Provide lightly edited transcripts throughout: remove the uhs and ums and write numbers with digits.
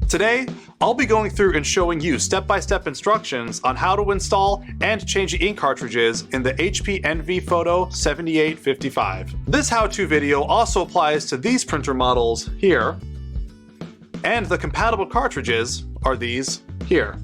Today, I'll be going through and showing you step-by-step instructions on how to install and change the ink cartridges in the HP Envy Photo 7855. This how-to video also applies to these printer models here, and the compatible cartridges are these here.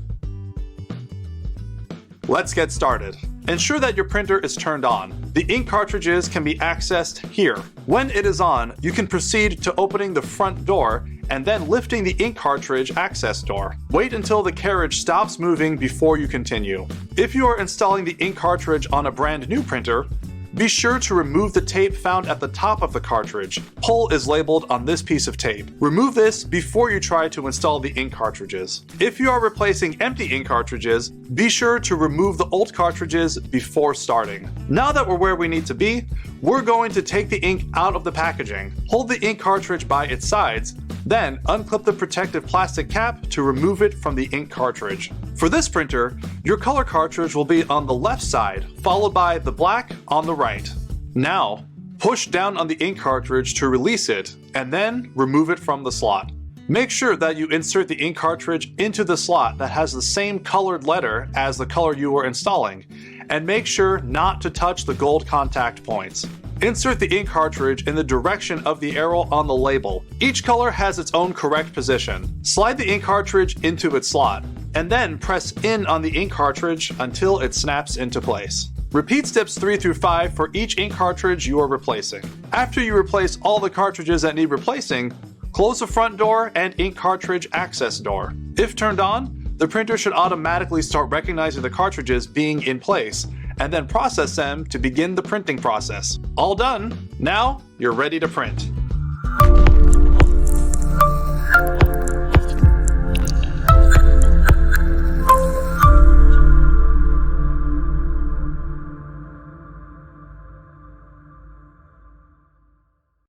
Let's get started. Ensure that your printer is turned on. The ink cartridges can be accessed here. When it is on, you can proceed to opening the front door and then lifting the ink cartridge access door. Wait until the carriage stops moving before you continue. If you are installing the ink cartridge on a brand new printer, be sure to remove the tape found at the top of the cartridge. Pull is labeled on this piece of tape. Remove this before you try to install the ink cartridges. If you are replacing empty ink cartridges, be sure to remove the old cartridges before starting. Now that we're where we need to be, we're going to take the ink out of the packaging. Hold the ink cartridge by its sides, then unclip the protective plastic cap to remove it from the ink cartridge. For this printer, your color cartridge will be on the left side, followed by the black on the right. Now, push down on the ink cartridge to release it, and then remove it from the slot. Make sure that you insert the ink cartridge into the slot that has the same colored letter as the color you are installing, and make sure not to touch the gold contact points. Insert the ink cartridge in the direction of the arrow on the label. Each color has its own correct position. Slide the ink cartridge into its slot, and then press in on the ink cartridge until it snaps into place. Repeat steps 3 through 5 for each ink cartridge you are replacing. After you replace all the cartridges that need replacing, close the front door and ink cartridge access door. If turned on, the printer should automatically start recognizing the cartridges being in place, and then process them to begin the printing process. All done. Now, you're ready to print.